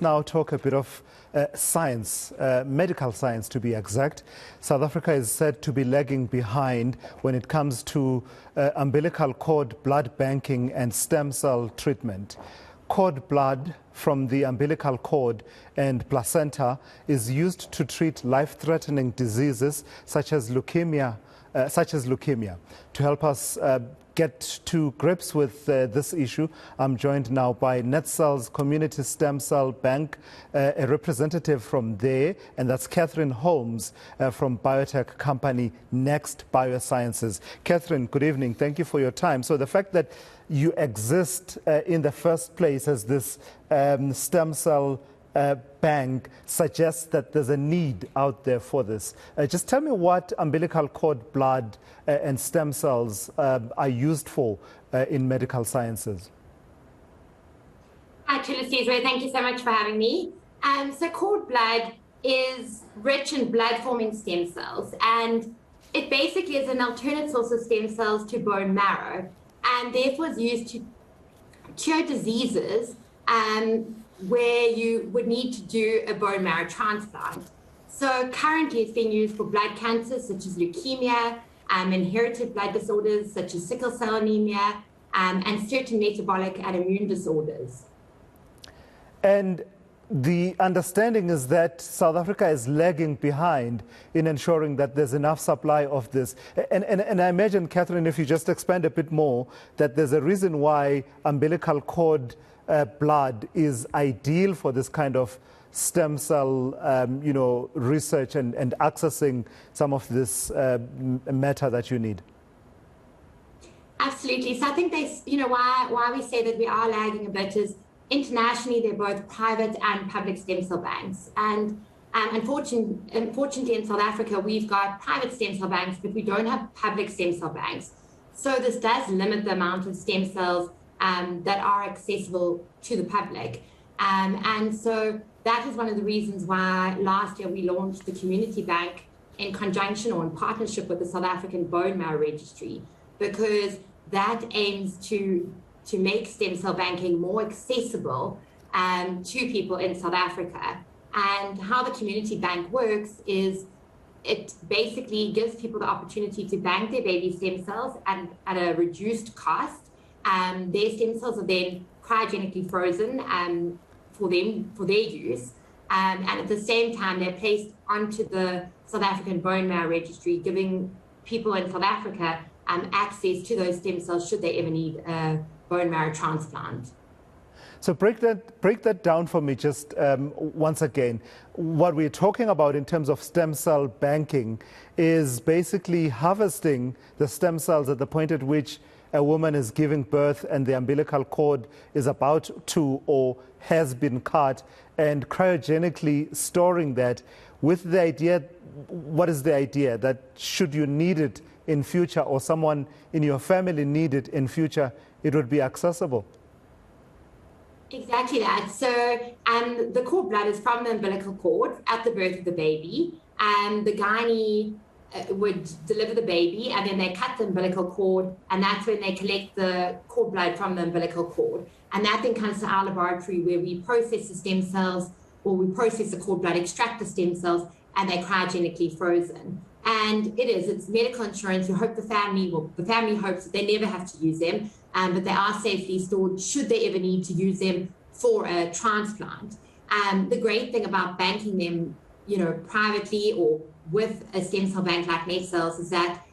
Now talk a bit of science, medical science to be exact. South Africa is said to be lagging behind when it comes to umbilical cord blood banking and stem cell treatment. Cord blood from the umbilical cord and placenta is used to treat life-threatening diseases such as leukemia. To help us get to grips with this issue, I'm joined now by NetCell's Community Stem Cell Bank, a representative from there, and that's Catherine Holmes from biotech company Next Biosciences. Catherine, good evening. Thank you for your time. So the fact that you exist in the first place as this stem cell bank suggests that there's a need out there for this. Just tell me what umbilical cord blood and stem cells are used for in medical sciences. Hi, Chilisizwe. Thank you so much for having me. So cord blood is rich in blood-forming stem cells, and it basically is an alternate source of stem cells to bone marrow, and therefore is used to cure diseases where you would need to do a bone marrow transplant. So currently it's being used for blood cancers such as leukemia, inherited blood disorders such as sickle cell anemia, and certain metabolic and immune disorders. And the understanding is that South Africa is lagging behind in ensuring that there's enough supply of this. And I imagine, Catherine, if you just expand a bit more, that there's a reason why umbilical cord blood is ideal for this kind of stem cell, research and accessing some of this matter that you need. Absolutely. So I think why we say that we are lagging a bit is internationally they're both private and public stem cell banks. And unfortunately in South Africa we've got private stem cell banks, but we don't have public stem cell banks. So this does limit the amount of stem cells that are accessible to the public. And so that is one of the reasons why last year we launched the community bank in conjunction or in partnership with the South African Bone Marrow Registry, because that aims to make stem cell banking more accessible to people in South Africa. And how the community bank works is it basically gives people the opportunity to bank their baby stem cells at a reduced cost. Their stem cells are then cryogenically frozen for their use, and at the same time they're placed onto the South African Bone Marrow Registry, giving people in South Africa access to those stem cells should they ever need a bone marrow transplant. So break that down for me just once again. What we're talking about in terms of stem cell banking is basically harvesting the stem cells at the point at which a woman is giving birth and the umbilical cord is about to or has been cut, and cryogenically storing that with the idea, what is the idea? That should you need it in future or someone in your family need it in future, it would be accessible. Exactly that. So the cord blood is from the umbilical cord at the birth of the baby. The gynae would deliver the baby, and then they cut the umbilical cord, and that's when they collect the cord blood from the umbilical cord. And that then comes to our laboratory where we process the stem cells, or we process the cord blood, extract the stem cells, and they're cryogenically frozen. And it's medical insurance. We hope the family hopes that they never have to use them, but they are safely stored should they ever need to use them for a transplant. The great thing about banking them, privately or with a stem cell bank like NetCell's is that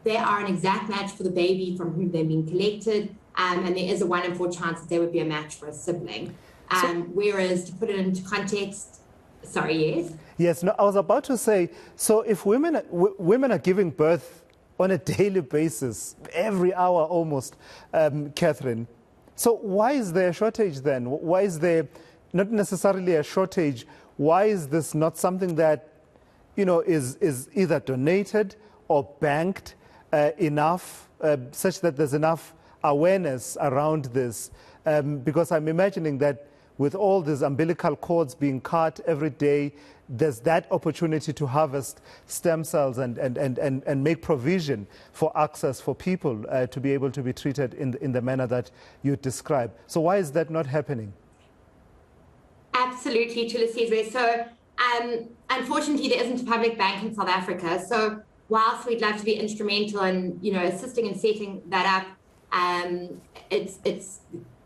they are an exact match for the baby from whom they've been collected, and there is a 1 in 4 chance that they would be a match for a sibling. Whereas, to put it into context, sorry, yes? Yes, no, I was about to say, so if women are giving birth on a daily basis, every hour almost, Catherine, so why is there a shortage then? Why is there not necessarily a shortage? Why is this not something that is either donated or banked enough such that there's enough awareness around this? Because I'm imagining that with all these umbilical cords being cut every day, there's that opportunity to harvest stem cells and make provision for access for people to be able to be treated in the manner that you describe. So why is that not happening? Absolutely, Tulisizwe. So, unfortunately, there isn't a public bank in South Africa. So, whilst we'd love to be instrumental in, assisting and setting that up,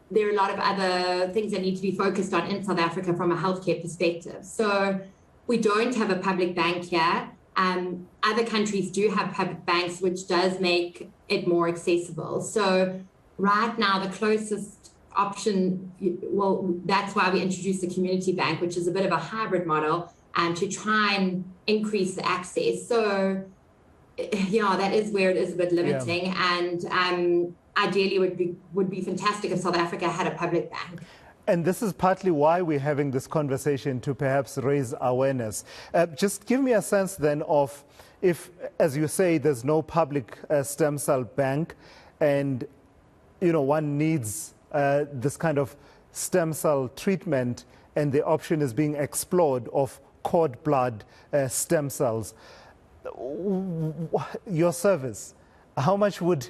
there are a lot of other things that need to be focused on in South Africa from a healthcare perspective. So, we don't have a public bank here. Other countries do have public banks, which does make it more accessible. So, right now, the closest option, well, that's why we introduced the community bank, which is a bit of a hybrid model, to try and increase the access. So, yeah, that is where it is a bit limiting. Yeah. And ideally, would be fantastic if South Africa had a public bank. And this is partly why we're having this conversation, to perhaps raise awareness. Just give me a sense then of if, as you say, there's no public stem cell bank, and one needs this kind of stem cell treatment, and the option is being explored of cord blood stem cells. Your service, how much would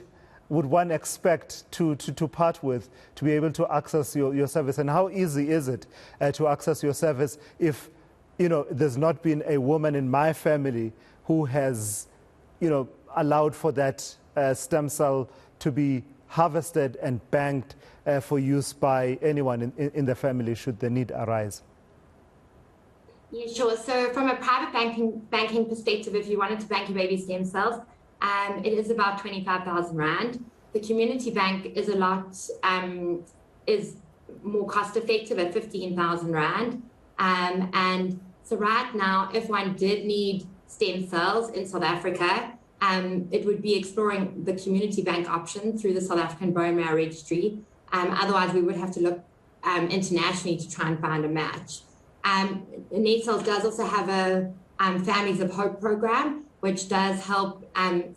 one expect to part with to be able to access your service? And how easy is it to access your service if, there's not been a woman in my family who has, allowed for that stem cell to be harvested and banked for use by anyone in the family should the need arise? Yeah, sure. So from a private banking perspective, if you wanted to bank your baby stem cells, it is about 25,000 Rand. The community bank is is more cost effective at 15,000 Rand. And so right now, if one did need stem cells in South Africa, it would be exploring the community bank option through the South African Bone Marrow Registry. Otherwise, we would have to look internationally to try and find a match. NetCells does also have a Families of Hope program, which does help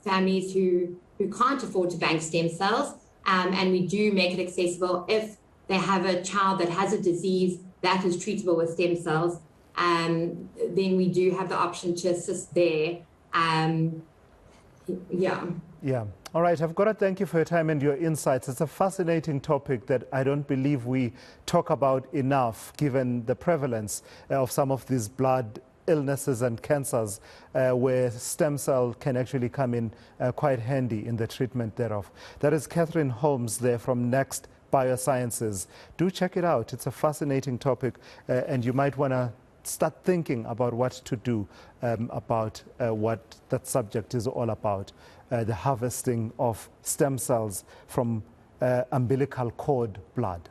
families who can't afford to bank stem cells. And we do make it accessible if they have a child that has a disease that is treatable with stem cells. Then we do have the option to assist there. Yeah. All right. I've got to thank you for your time and your insights. It's a fascinating topic that I don't believe we talk about enough, given the prevalence of some of these blood illnesses and cancers, where stem cell can actually come in quite handy in the treatment thereof. That is Catherine Holmes there from Next Biosciences. Do check it out. It's a fascinating topic, and you might want to start thinking about what to do about what that subject is all about, the harvesting of stem cells from umbilical cord blood.